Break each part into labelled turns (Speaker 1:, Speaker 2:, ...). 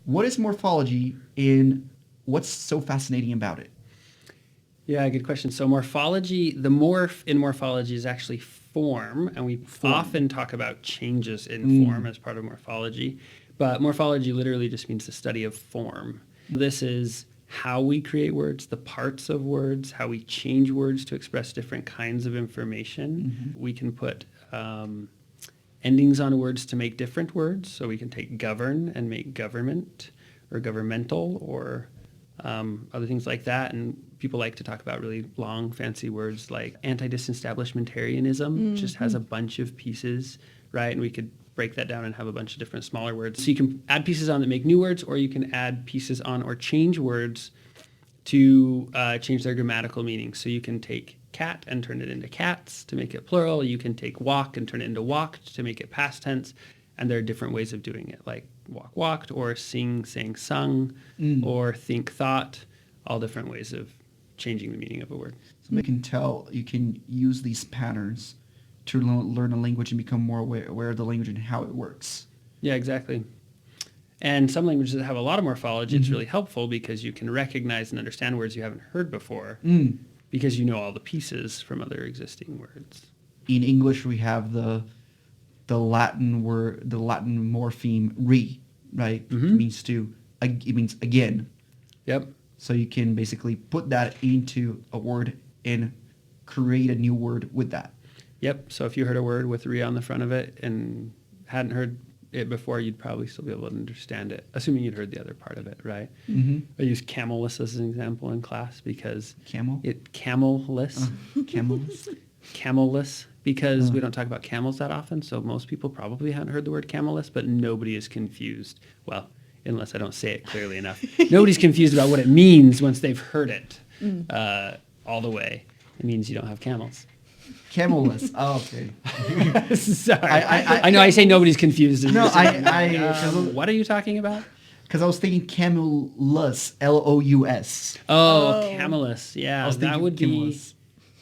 Speaker 1: what is morphology and what's so fascinating about it?
Speaker 2: Yeah, good question. So morphology, the morph in morphology is actually form, and we often talk about changes in form as part of morphology. But morphology literally just means the study of form. This is how we create words, the parts of words, how we change words to express different kinds of information. We can put endings on words to make different words. So we can take govern and make government or governmental or other things like that. And people like to talk about really long, fancy words like anti-disestablishmentarianism, just has a bunch of pieces, right? And we could break that down and have a bunch of different smaller words. So you can add pieces on that make new words, or you can add pieces on or change words to change their grammatical meaning. So you can take cat and turn it into cats to make it plural. You can take walk and turn it into walked to make it past tense. And there are different ways of doing it, like walk, walked, or sing, sang, sung, or think, thought, all different ways of changing the meaning of a word.
Speaker 1: So you can tell, you can use these patterns to learn a language and become more aware of the language and how it works.
Speaker 2: Yeah, exactly. And some languages that have a lot of morphology, it's really helpful because you can recognize and understand words you haven't heard before because you know all the pieces from other existing words.
Speaker 1: In English, we have the Latin word, the Latin morpheme re, right? It means again.
Speaker 2: Yep.
Speaker 1: So you can basically put that into a word and create a new word with that.
Speaker 2: Yep. So if you heard a word with re on the front of it and hadn't heard it before, you'd probably still be able to understand it, assuming you'd heard the other part of it, right? I use camelless as an example in class because camelless. Camelless, because we don't talk about camels that often, so most people probably haven't heard the word camelless, but nobody is confused. Well, unless I don't say it clearly enough. Nobody's confused about what it means once they've heard it all the way. It means you don't have camels.
Speaker 1: Camelless. Oh, okay.
Speaker 2: Sorry. I know I say nobody's confused.
Speaker 1: No,
Speaker 2: what are you talking about?
Speaker 1: Because I was thinking camelless, L-O-U-S.
Speaker 2: Oh, camelless. Yeah,
Speaker 1: that would be...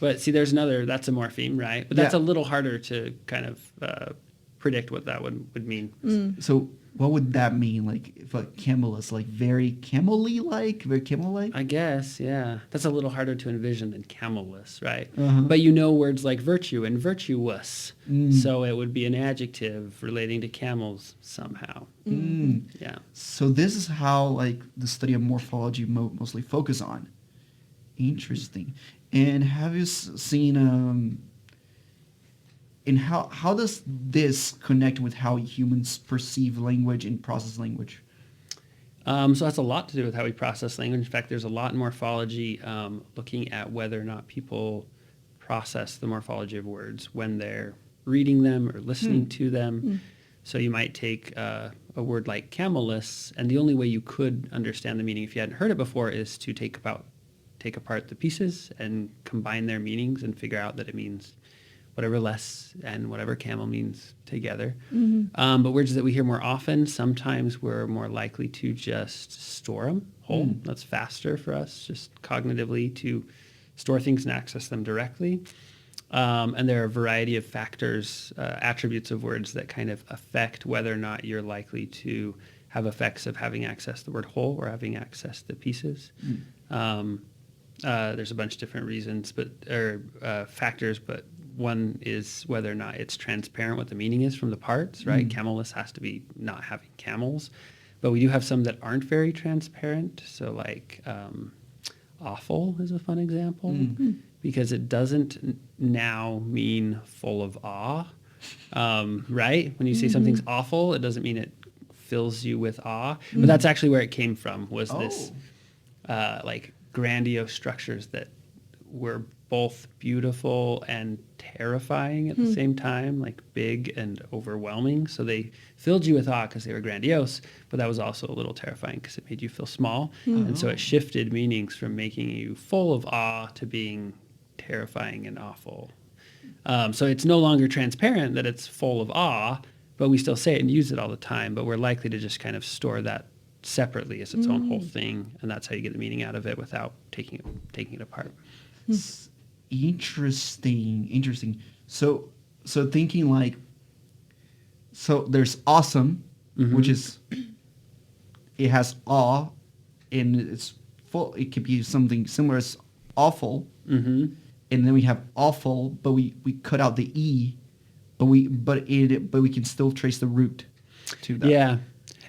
Speaker 2: But see, there's another, that's a morpheme, right? But that's a little harder to kind of predict what that would mean.
Speaker 1: So what would that mean? Like, if a camelless, like very camel-like, very camel-like?
Speaker 2: I guess, yeah. That's a little harder to envision than camelless, right? But you know words like virtue and virtuous. So it would be an adjective relating to camels somehow. Yeah.
Speaker 1: So this is how, like, the study of morphology mostly focus on. Interesting. And have you seen, and how does this connect with how humans perceive language and process language?
Speaker 2: So that's a lot to do with how we process language. In fact, there's a lot in morphology looking at whether or not people process the morphology of words when they're reading them or listening to them. So you might take a word like camelless, and the only way you could understand the meaning if you hadn't heard it before is to take apart the pieces and combine their meanings and figure out that it means whatever less and whatever camel means together. But words that we hear more often, sometimes we're more likely to just store them whole. That's faster for us, just cognitively, to store things and access them directly. And there are a variety of factors, attributes of words that kind of affect whether or not you're likely to have effects of having access to the word whole or having access to the pieces. There's a bunch of different reasons, factors, but one is whether or not it's transparent what the meaning is from the parts, right? Camelless has to be not having camels, but we do have some that aren't very transparent. So like awful is a fun example because it doesn't now mean full of awe, right? When you say something's awful, it doesn't mean it fills you with awe, but that's actually where it came from, was this like grandiose structures that were both beautiful and terrifying at the same time, like big and overwhelming. So they filled you with awe because they were grandiose, but that was also a little terrifying because it made you feel small. And so it shifted meanings from making you full of awe to being terrifying and awful. So it's no longer transparent that it's full of awe, but we still say it and use it all the time, but we're likely to just kind of store that separately as its own whole thing, and that's how you get the meaning out of it without taking it apart.
Speaker 1: Interesting. So thinking like, so there's awesome, which is it has awe, and it's full. It could be something similar as awful.
Speaker 2: Mm-hmm.
Speaker 1: And then we have awful, but we cut out the e, but we can still trace the root to that.
Speaker 2: Yeah.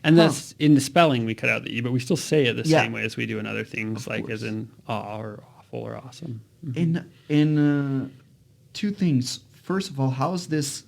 Speaker 2: And that's in the spelling we cut out the e, but we still say it the
Speaker 1: Yeah.
Speaker 2: same way as we do in other things,
Speaker 1: Of
Speaker 2: like
Speaker 1: course.
Speaker 2: as in awe or awful or awesome. Mm-hmm.
Speaker 1: In two things. First of all, how is this